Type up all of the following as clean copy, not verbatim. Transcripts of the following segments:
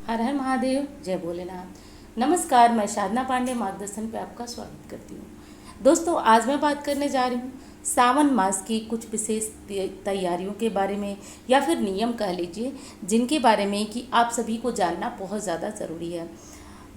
हर हर महादेव, जय भोलेनाथ। नमस्कार, मैं साधना पांडे मार्गदर्शन पे आपका स्वागत करती हूँ। दोस्तों, आज मैं बात करने जा रही हूँ सावन मास की कुछ विशेष तैयारियों के बारे में, या फिर नियम कह लीजिए, जिनके बारे में कि आप सभी को जानना बहुत ज़्यादा ज़रूरी है।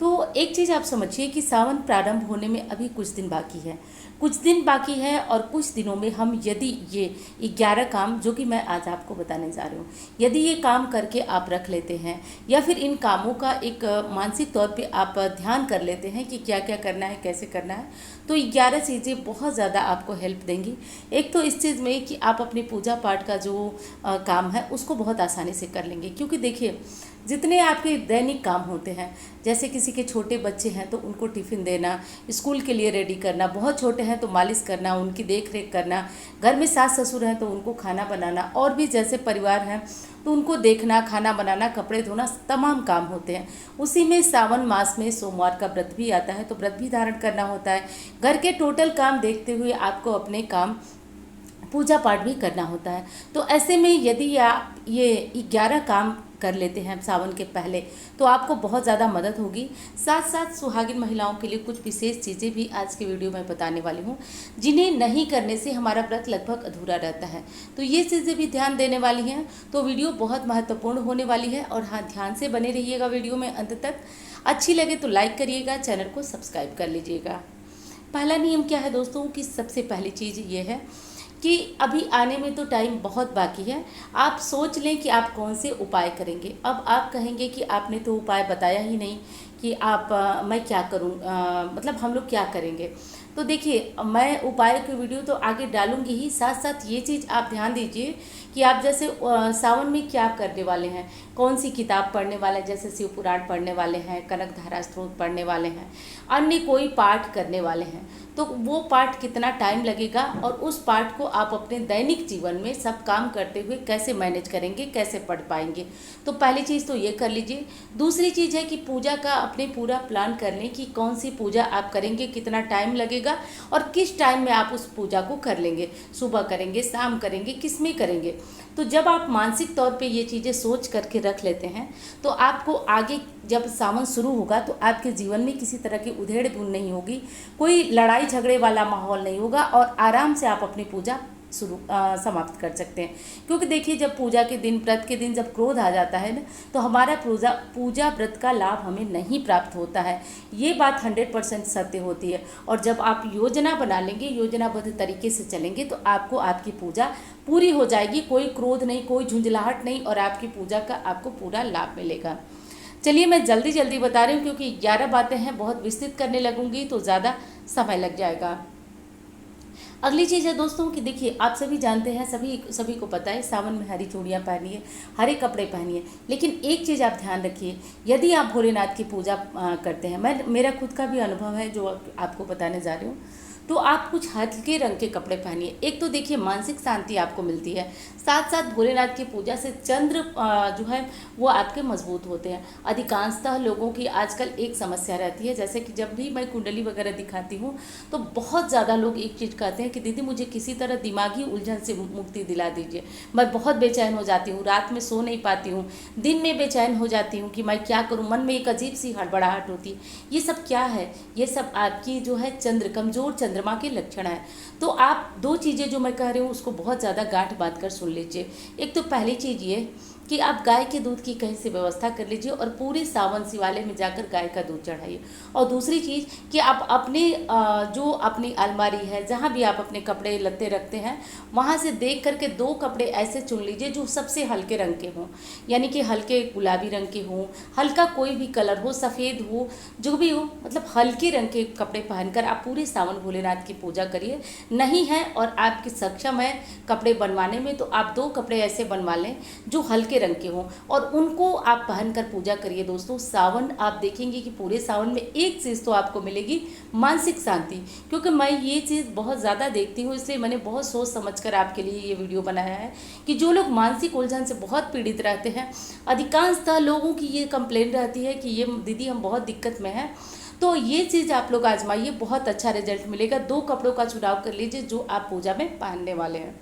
तो एक चीज़ आप समझिए कि सावन प्रारंभ होने में अभी कुछ दिन बाकी है, कुछ दिन बाकी है, और कुछ दिनों में हम यदि ये 11 काम जो कि मैं आज आपको बताने जा रही हूँ, यदि ये काम करके आप रख लेते हैं, या फिर इन कामों का एक मानसिक तौर पे आप ध्यान कर लेते हैं कि क्या क्या करना है, कैसे करना है, तो 11 चीज़ें बहुत ज़्यादा आपको हेल्प देंगी। एक तो इस चीज़ में कि आप अपनी पूजा पाठ का जो काम है उसको बहुत आसानी से कर लेंगे, क्योंकि देखिए जितने आपके दैनिक काम होते हैं, जैसे किसी के छोटे बच्चे हैं तो उनको टिफ़िन देना, स्कूल के लिए रेडी करना, बहुत छोटे हैं तो मालिश करना, उनकी देख रेख करना, घर में सास ससुर हैं तो उनको खाना बनाना, और भी जैसे परिवार हैं तो उनको देखना, खाना बनाना, कपड़े धोना, तमाम काम होते हैं। उसी में सावन मास में सोमवार का व्रत भी आता है, तो व्रत भी धारण करना होता है। घर के टोटल काम देखते हुए आपको अपने काम पूजा पाठ भी करना होता है। तो ऐसे में यदि आप ये 11 काम कर लेते हैं सावन के पहले, तो आपको बहुत ज़्यादा मदद होगी। साथ साथ सुहागिन महिलाओं के लिए कुछ विशेष चीज़ें भी आज के वीडियो में बताने वाली हूँ, जिन्हें नहीं करने से हमारा व्रत लगभग अधूरा रहता है। तो ये चीज़ें भी ध्यान देने वाली हैं, तो वीडियो बहुत महत्वपूर्ण होने वाली है। और हाँ, ध्यान से बने रहिएगा वीडियो में अंत तक। अच्छी लगे तो लाइक करिएगा, चैनल को सब्सक्राइब कर लीजिएगा। पहला नियम क्या है दोस्तों, कि सबसे पहली चीज़ ये है कि अभी आने में तो टाइम बहुत बाकी है। आप सोच लें कि आप कौन से उपाय करेंगे। अब आप कहेंगे कि आपने तो उपाय बताया ही नहीं कि मैं क्या करूं, मतलब हम लोग क्या करेंगे। तो देखिए, मैं उपाय की वीडियो तो आगे डालूंगी ही, साथ साथ ये चीज़ आप ध्यान दीजिए कि आप जैसे सावन में क्या करने वाले हैं, कौन सी किताब पढ़ने वाले हैं, जैसे शिव पुराण पढ़ने वाले हैं, कनक धारा स्त्रोत पढ़ने वाले हैं, अन्य कोई पाठ करने वाले हैं, तो वो पाठ कितना टाइम लगेगा, और उस पाठ को आप अपने दैनिक जीवन में सब काम करते हुए कैसे मैनेज करेंगे, कैसे पढ़ पाएंगे। तो पहली चीज़ तो ये कर लीजिए। दूसरी चीज़ है कि पूजा का अपने पूरा प्लान कर लें कि कौन सी पूजा आप करेंगे, कितना टाइम लगेगा, और किस टाइम में आप उस पूजा को कर लेंगे। सुबह करेंगे, शाम करेंगे, किस में करेंगे। तो जब आप मानसिक तौर पे ये चीज़ें सोच करके रख लेते हैं, तो आपको आगे जब सावन शुरू होगा तो आपके जीवन में किसी तरह की उधेड़ बुन नहीं होगी, कोई लड़ाई झगड़े वाला माहौल नहीं होगा, और आराम से आप अपनी पूजा समाप्त कर सकते हैं। क्योंकि देखिए, जब पूजा के दिन, व्रत के दिन जब क्रोध आ जाता है ना, तो हमारा पूजा व्रत का लाभ हमें नहीं प्राप्त होता है। ये बात 100% सत्य होती है। और जब आप योजना बना लेंगे, योजनाबद्ध तरीके से चलेंगे, तो आपको आपकी पूजा पूरी हो जाएगी। कोई क्रोध नहीं, कोई झुंझलाहट नहीं, और आपकी पूजा का आपको पूरा लाभ मिलेगा। चलिए, मैं जल्दी जल्दी बता रही हूँ, क्योंकि 11 बातें हैं, बहुत विस्तृत करने लगूंगी तो ज़्यादा समय लग जाएगा। अगली चीज़ है दोस्तों कि देखिए, आप सभी जानते हैं, सभी को पता है, सावन में हरी चूड़ियाँ पहनिए, हरे कपड़े पहनिए। लेकिन एक चीज़ आप ध्यान रखिए, यदि आप भोलेनाथ की पूजा करते हैं, मेरा खुद का भी अनुभव है जो आपको बताने जा रही हूँ, तो आप कुछ हल्के रंग के कपड़े पहनिए। एक तो देखिए, मानसिक शांति आपको मिलती है, साथ साथ भोलेनाथ की पूजा से चंद्र जो है वो आपके मजबूत होते हैं। अधिकांशतः लोगों की आजकल एक समस्या रहती है, जैसे कि जब भी मैं कुंडली वगैरह दिखाती हूँ तो बहुत ज़्यादा लोग एक चीज़ कहते हैं कि दीदी मुझे किसी तरह दिमागी उलझन से मुक्ति दिला दीजिए, मैं बहुत बेचैन हो जाती हूँ, रात में सो नहीं पाती हूँ, दिन में बेचैन हो जाती हूँ कि मैं क्या करूँ, मन में एक अजीब सी हड़बड़ाहट होती है। ये सब क्या है? ये सब आपकी जो है कमज़ोर चंद्रमा के लक्षण है। तो आप दो चीज़ें जो मैं कह रही हूँ उसको बहुत ज़्यादा गांठ बांध कर सुन लीजिए। एक तो पहली चीज़ ये कि आप गाय के दूध की कहीं से व्यवस्था कर लीजिए, और पूरे सावन शिवालय में जाकर गाय का दूध चढ़ाइए। और दूसरी चीज़ कि आप अपने जो अपनी अलमारी है, जहाँ भी आप अपने कपड़े लत्ते रखते हैं, वहाँ से देख करके 2 कपड़े ऐसे चुन लीजिए जो सबसे हल्के रंग के हों, यानी कि हल्के गुलाबी रंग के हों, हल्का कोई भी कलर हो, सफ़ेद हो, जो भी हो, मतलब हल्के रंग के कपड़े पहनकर आप पूरे सावन भोलेनाथ की पूजा करिए। नहीं है और आपकी सक्षम है कपड़े बनवाने में, तो आप 2 कपड़े ऐसे बनवा लें जो हल्के रंग के हों, और उनको आप पहनकर पूजा करिए। दोस्तों, सावन आप देखेंगे कि पूरे सावन में एक चीज़ तो आपको मिलेगी, मानसिक शांति। क्योंकि मैं ये चीज़ बहुत ज़्यादा देखती हूँ, इसलिए मैंने बहुत सोच समझकर आपके लिए ये वीडियो बनाया है कि जो लोग मानसिक उलझन से बहुत पीड़ित रहते हैं, अधिकांशतः लोगों की ये कंप्लेन रहती है कि ये दीदी हम बहुत दिक्कत में हैं, तो ये चीज़ आप लोग आजमाइए, बहुत अच्छा रिजल्ट मिलेगा। 2 कपड़ों का चुनाव कर लीजिए जो आप पूजा में पहनने वाले हैं।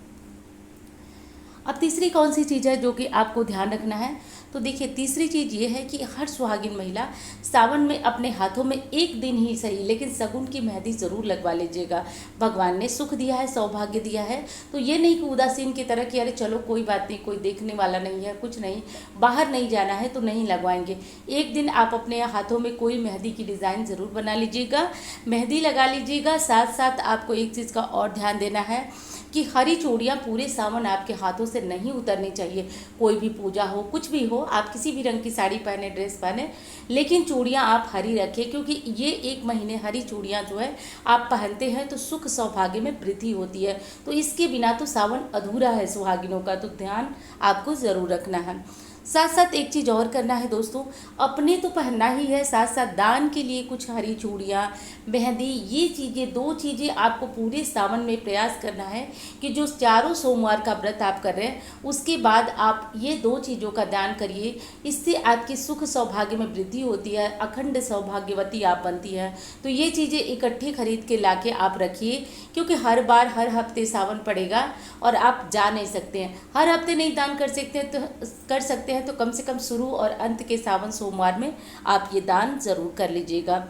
अब तीसरी कौन सी चीज़ है जो कि आपको ध्यान रखना है, तो देखिए तीसरी चीज़ ये है कि हर सुहागिन महिला सावन में अपने हाथों में एक दिन ही सही लेकिन शगुन की मेहंदी ज़रूर लगवा लीजिएगा। भगवान ने सुख दिया है, सौभाग्य दिया है, तो ये नहीं कि उदासीन की तरह कि अरे चलो कोई बात नहीं, कोई देखने वाला नहीं है, कुछ नहीं, बाहर नहीं जाना है तो नहीं लगवाएंगे। एक दिन आप अपने हाथों में कोई मेहंदी की डिज़ाइन ज़रूर बना लीजिएगा, मेहंदी लगा लीजिएगा। साथ साथ आपको एक चीज़ का और ध्यान देना है कि हरी चूड़ियाँ पूरे सावन आपके हाथों से नहीं उतरनी चाहिए। कोई भी पूजा हो, कुछ भी हो, आप किसी भी रंग की साड़ी पहने, ड्रेस पहने, लेकिन चूड़ियाँ आप हरी रखें, क्योंकि ये 1 महीने हरी चूड़ियाँ जो है आप पहनते हैं तो सुख सौभाग्य में वृद्धि होती है। तो इसके बिना तो सावन अधूरा है सुहागिनों का, तो ध्यान आपको ज़रूर रखना है। साथ साथ एक चीज़ और करना है दोस्तों, अपने तो पहनना ही है, साथ साथ दान के लिए कुछ हरी चूड़ियाँ, मेहंदी, ये चीज़ें 2 चीज़ें आपको पूरे सावन में प्रयास करना है कि जो चारों सोमवार का व्रत आप कर रहे हैं उसके बाद आप ये 2 चीज़ों का दान करिए। इससे आपकी सुख सौभाग्य में वृद्धि होती है, अखंड सौभाग्यवती आप बनती है। तो ये चीज़ें इकट्ठी खरीद के ला के आप रखिए, क्योंकि हर बार हर हफ्ते सावन पड़ेगा और आप जा नहीं सकते हैं, हर हफ्ते नहीं दान कर सकते हैं, तो कर सकते हैं तो कम से कम शुरू और अंत के सावन सोमवार में आप ये दान ज़रूर कर लीजिएगा।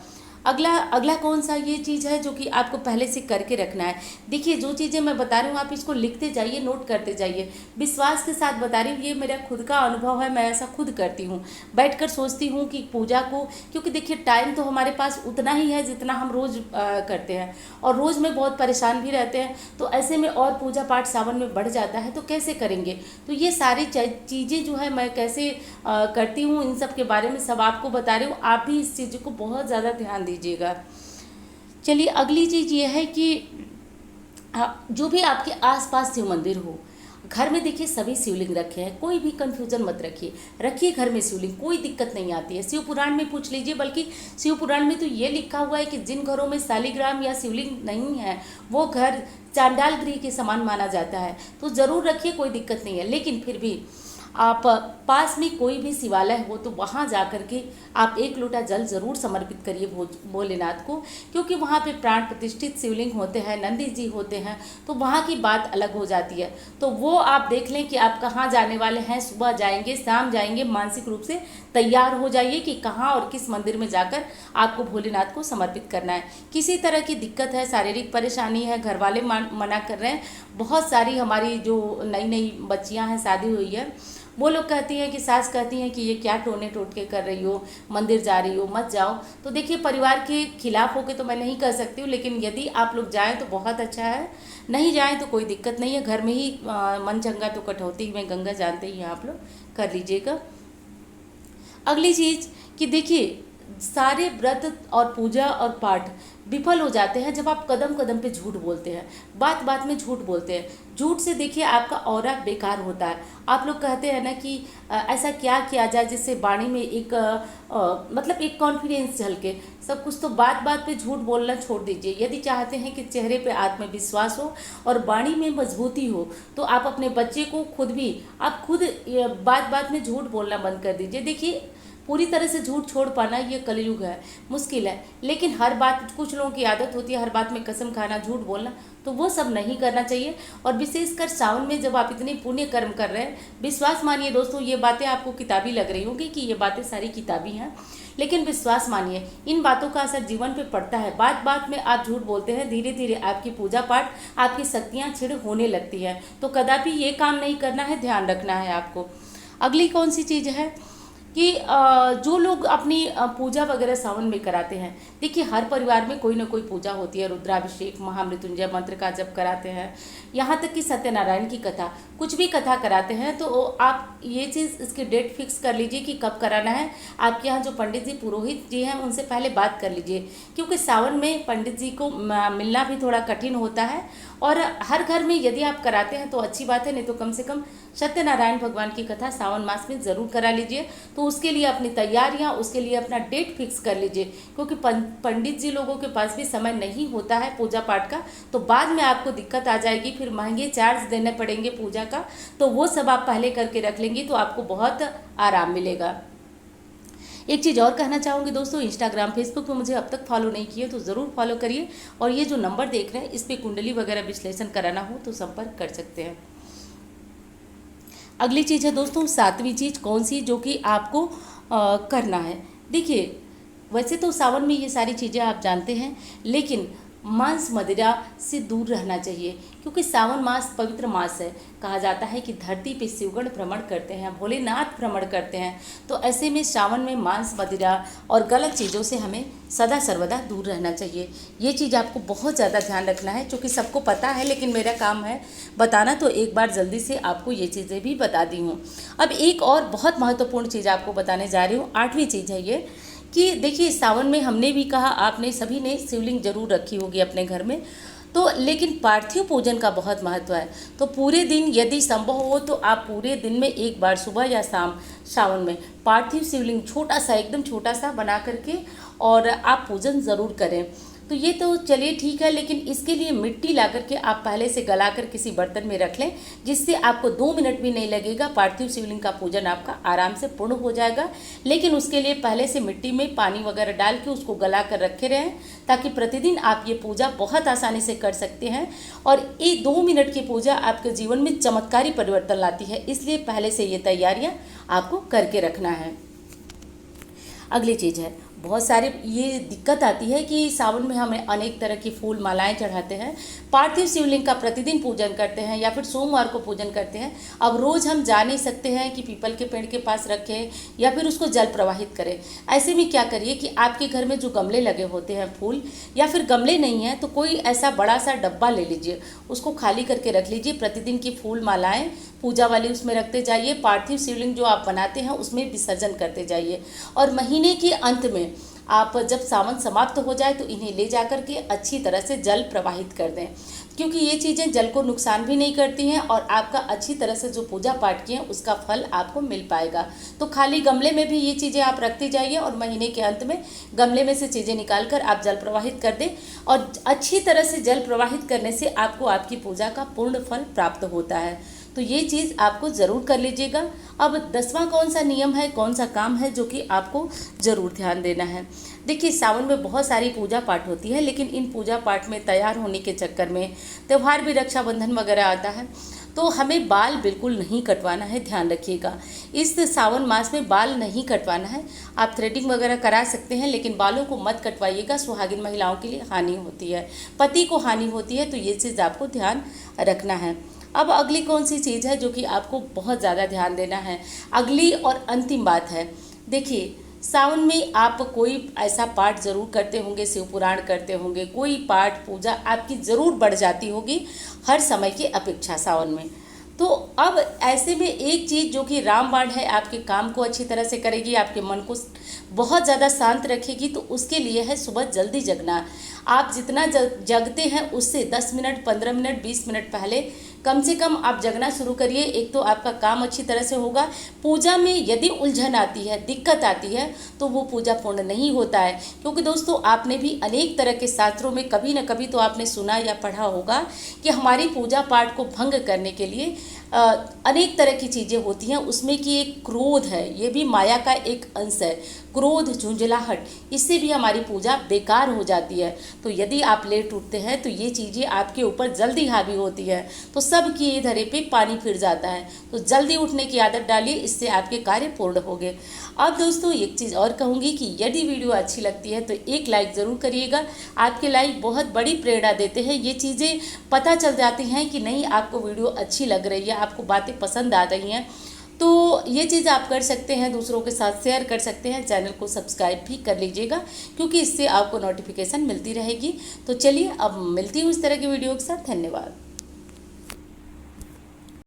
अगला कौन सा ये चीज़ है जो कि आपको पहले से करके रखना है। देखिए जो चीज़ें मैं बता रही हूँ आप इसको लिखते जाइए, नोट करते जाइए, विश्वास के साथ बता रही हूँ, ये मेरा खुद का अनुभव है, मैं ऐसा खुद करती हूँ। बैठकर सोचती हूँ कि पूजा को, क्योंकि देखिए टाइम तो हमारे पास उतना ही है जितना हम रोज़ करते हैं, और रोज़ में बहुत परेशान भी रहते हैं, तो ऐसे में और पूजा पाठ सावन में बढ़ जाता है, तो कैसे करेंगे। तो ये सारी चीज़ें जो है मैं कैसे करती हूँ, इन सब के बारे में सब आपको बता रही हूँ। आप भी इस चीज़ को बहुत ज़्यादा ध्यान दीजिएगा। चलिए अगली चीज़ ये है कि जो भी आपके आसपास शिव मंदिर हो, घर में देखिए सभी शिवलिंग रखे हैं, कोई भी कन्फ्यूजन मत रखिए घर में शिवलिंग, कोई दिक्कत नहीं आती है। शिव पुराण में पूछ लीजिए, बल्कि शिव पुराण में तो ये लिखा हुआ है कि जिन घरों में शालिग्राम या शिवलिंग नहीं है वो घर चांडाल गृह के समान माना जाता है। तो ज़रूर रखिए, कोई दिक्कत नहीं है, लेकिन फिर भी आप पास में कोई भी शिवालय हो तो वहाँ जा कर के आप 1 लोटा जल ज़रूर समर्पित करिए भोलेनाथ को, क्योंकि वहाँ पे प्राण प्रतिष्ठित शिवलिंग होते हैं, नंदी जी होते हैं, तो वहाँ की बात अलग हो जाती है। तो वो आप देख लें कि आप कहाँ जाने वाले हैं, सुबह जाएंगे, शाम जाएंगे, मानसिक रूप से तैयार हो जाइए कि कहाँ और किस मंदिर में जाकर आपको भोलेनाथ को समर्पित करना है। किसी तरह की दिक्कत है, शारीरिक परेशानी है, घर वाले मना कर रहे हैं, बहुत सारी हमारी जो नई बच्चियाँ हैं, शादी हुई है, वो लोग कहती हैं कि सास कहती हैं कि ये क्या टोने टोटके कर रही हो, मंदिर जा रही हो, मत जाओ। तो देखिए परिवार के खिलाफ होके तो मैं नहीं कर सकती हूँ, लेकिन यदि आप लोग जाएं तो बहुत अच्छा है, नहीं जाएं तो कोई दिक्कत नहीं है, घर में ही मन चंगा तो कटौती में गंगा, जानते ही आप लोग, कर लीजिएगा। अगली चीज़ कि देखिए सारे व्रत और पूजा और पाठ विफल हो जाते हैं जब आप कदम कदम पे झूठ बोलते हैं, बात बात में झूठ बोलते हैं। झूठ से देखिए आपका ऑरा बेकार होता है। आप लोग कहते हैं ना कि ऐसा क्या किया जाए जिससे वाणी में एक मतलब एक कॉन्फिडेंस झलके, सब कुछ। तो बात बात पे झूठ बोलना छोड़ दीजिए। यदि चाहते हैं कि चेहरे पे आत्मविश्वास हो और वाणी में मजबूती हो, तो आप अपने बच्चे को खुद बात बात में झूठ बोलना बंद कर दीजिए। देखिए पूरी तरह से झूठ छोड़ पाना ये कलयुग है, मुश्किल है, लेकिन हर बात, कुछ लोगों की आदत होती है हर बात में कसम खाना, झूठ बोलना, तो वो सब नहीं करना चाहिए। और विशेषकर सावन में जब आप इतने पुण्य कर्म कर रहे हैं, विश्वास मानिए दोस्तों, ये बातें आपको किताबी लग रही होंगी कि ये बातें सारी किताबी हैं, लेकिन विश्वास मानिए इन बातों का असर जीवन पे पड़ता है। बात बात में आप झूठ बोलते हैं, धीरे धीरे आपकी पूजा पाठ, आपकी शक्तियाँ क्षीण होने लगती है। तो कदापि ये काम नहीं करना है, ध्यान रखना है आपको। अगली कौन सी चीज़ है कि जो लोग अपनी पूजा वगैरह सावन में कराते हैं, देखिए हर परिवार में कोई ना कोई पूजा होती है, रुद्राभिषेक, महामृत्युंजय मंत्र का जप कराते हैं, यहाँ तक कि सत्यनारायण की कथा, कुछ भी कथा कराते हैं। तो आप ये चीज़, इसकी डेट फिक्स कर लीजिए कि कब कराना है। आपके यहाँ जो पंडित जी, पुरोहित जी हैं, उनसे पहले बात कर लीजिए, क्योंकि सावन में पंडित जी को मिलना भी थोड़ा कठिन होता है। और हर घर में यदि आप कराते हैं तो अच्छी बात है, नहीं तो कम से कम सत्यनारायण भगवान की कथा सावन मास में ज़रूर करा लीजिए। तो उसके लिए अपनी तैयारियां, उसके लिए अपना डेट फिक्स कर लीजिए, क्योंकि पंडित जी लोगों के पास भी समय नहीं होता है पूजा पाठ का, तो बाद में आपको दिक्कत आ जाएगी, फिर महंगे चार्ज देने पड़ेंगे पूजा का। तो वो सब आप पहले करके रख लेंगी तो आपको बहुत आराम मिलेगा। एक चीज़ और कहना चाहूँगी दोस्तों, इंस्टाग्राम, फेसबुक में मुझे अब तक फॉलो नहीं किए तो ज़रूर फॉलो करिए, और ये जो नंबर देख रहे हैं इस पर कुंडली वगैरह विश्लेषण कराना हो तो संपर्क कर सकते हैं। अगली चीज़ है दोस्तों, सातवीं चीज़ कौन सी जो कि आपको करना है। देखिए, वैसे तो सावन में ये सारी चीज़ें आप जानते हैं, लेकिन मांस मदिरा से दूर रहना चाहिए, क्योंकि सावन मास पवित्र मास है। कहा जाता है कि धरती पे शिवगण भ्रमण करते हैं, भोलेनाथ भ्रमण करते हैं। तो ऐसे में सावन में मांस मदिरा और गलत चीज़ों से हमें सदा सर्वदा दूर रहना चाहिए। ये चीज़ आपको बहुत ज़्यादा ध्यान रखना है, क्योंकि सबको पता है, लेकिन मेरा काम है बताना, तो एक बार जल्दी से आपको ये चीज़ें भी बता दी हूँ। अब एक और बहुत महत्वपूर्ण चीज़ आपको बताने जा रही हूँ, आठवीं चीज़ है ये कि देखिए, सावन में हमने भी कहा, आपने सभी ने शिवलिंग जरूर रखी होगी अपने घर में, तो लेकिन पार्थिव पूजन का बहुत महत्व है। तो पूरे दिन यदि संभव हो तो आप पूरे दिन में एक बार सुबह या शाम सावन में पार्थिव शिवलिंग छोटा सा, एकदम छोटा सा बना करके और आप पूजन ज़रूर करें। तो ये तो चलिए ठीक है, लेकिन इसके लिए मिट्टी ला करके आप पहले से गला कर किसी बर्तन में रख लें, जिससे आपको 2 मिनट भी नहीं लगेगा, पार्थिव शिवलिंग का पूजन आपका आराम से पूर्ण हो जाएगा। लेकिन उसके लिए पहले से मिट्टी में पानी वगैरह डाल के उसको गला कर रखे रहें, ताकि प्रतिदिन आप ये पूजा बहुत आसानी से कर सकते हैं। और ये 2 मिनट की पूजा आपके जीवन में चमत्कारी परिवर्तन लाती है, इसलिए पहले से ये तैयारियाँ आपको करके रखना है। अगली चीज़ है, बहुत सारे ये दिक्कत आती है कि सावन में हमें अनेक तरह की फूल मालाएं चढ़ाते हैं, पार्थिव शिवलिंग का प्रतिदिन पूजन करते हैं या फिर सोमवार को पूजन करते हैं। अब रोज़ हम जा नहीं सकते हैं कि पीपल के पेड़ के पास रखें या फिर उसको जल प्रवाहित करें। ऐसे में क्या करिए कि आपके घर में जो गमले लगे होते हैं फूल, या फिर गमले नहीं हैं तो कोई ऐसा बड़ा सा डब्बा ले लीजिए, उसको खाली करके रख लीजिए। प्रतिदिन की फूल मालाएँ पूजा वाली उसमें रखते जाइए, पार्थिव शिवलिंग जो आप बनाते हैं उसमें विसर्जन करते जाइए। और महीने के अंत में आप जब सावन समाप्त हो जाए तो इन्हें ले जाकर के अच्छी तरह से जल प्रवाहित कर दें, क्योंकि ये चीज़ें जल को नुकसान भी नहीं करती हैं और आपका अच्छी तरह से जो पूजा पाठ किए हैं उसका फल आपको मिल पाएगा। तो खाली गमले में भी ये चीज़ें आप रखती जाइए और महीने के अंत में गमले में से चीज़ें निकाल कर आप जल प्रवाहित कर दें। और अच्छी तरह से जल प्रवाहित करने से आपको आपकी पूजा का पूर्ण फल प्राप्त होता है। तो ये चीज़ आपको ज़रूर कर लीजिएगा। अब 10वां कौन सा नियम है, कौन सा काम है जो कि आपको ज़रूर ध्यान देना है। देखिए, सावन में बहुत सारी पूजा पाठ होती है, लेकिन इन पूजा पाठ में तैयार होने के चक्कर में त्यौहार भी, रक्षाबंधन वगैरह आता है, तो हमें बाल बिल्कुल नहीं कटवाना है। ध्यान रखिएगा, इस सावन मास में बाल नहीं कटवाना है। आप थ्रेडिंग वगैरह करा सकते हैं, लेकिन बालों को मत कटवाइएगा, सुहागिन महिलाओं के लिए हानि होती है, पति को हानि होती है। तो ये चीज़ आपको ध्यान रखना है। अब अगली कौन सी चीज़ है जो कि आपको बहुत ज़्यादा ध्यान देना है, अगली और अंतिम बात है। देखिए, सावन में आप कोई ऐसा पाठ ज़रूर करते होंगे, शिव पुराण करते होंगे, कोई पाठ पूजा आपकी ज़रूर बढ़ जाती होगी हर समय की अपेक्षा सावन में। तो अब ऐसे में एक चीज़ जो कि रामबाण है, आपके काम को अच्छी तरह से करेगी, आपके मन को बहुत ज़्यादा शांत रखेगी, तो उसके लिए है सुबह जल्दी जगना। आप जितना जगते हैं उससे 10 मिनट, 15 मिनट, 20 मिनट पहले कम से कम आप जगना शुरू करिए। एक तो आपका काम अच्छी तरह से होगा। पूजा में यदि उलझन आती है, दिक्कत आती है, तो वो पूजा पूर्ण नहीं होता है। क्योंकि दोस्तों, आपने भी अनेक तरह के शास्त्रों में कभी न कभी तो आपने सुना या पढ़ा होगा कि हमारी पूजा पाठ को भंग करने के लिए अनेक तरह की चीज़ें होती हैं। उसमें कि एक क्रोध है, ये भी माया का एक अंश है। क्रोध, झुंझलाहट, इससे भी हमारी पूजा बेकार हो जाती है। तो यदि आप लेट उठते हैं तो ये चीज़ें आपके ऊपर जल्दी हावी होती है, तो सब की धरे पे पानी फिर जाता है। तो जल्दी उठने की आदत डालिए, इससे आपके कार्य पूर्ण होंगे। अब दोस्तों, एक चीज़ और कहूँगी कि यदि वीडियो अच्छी लगती है तो एक लाइक ज़रूर करिएगा। आपके लाइक बहुत बड़ी प्रेरणा देते हैं। ये चीज़ें पता चल जाती हैं कि नहीं, आपको वीडियो अच्छी लग रही है, आपको बातें पसंद आ रही हैं। तो ये चीज़ आप कर सकते हैं, दूसरों के साथ शेयर कर सकते हैं, चैनल को सब्सक्राइब भी कर लीजिएगा, क्योंकि इससे आपको नोटिफिकेशन मिलती रहेगी। तो चलिए, अब मिलती हूँ इस तरह की वीडियो के साथ। धन्यवाद।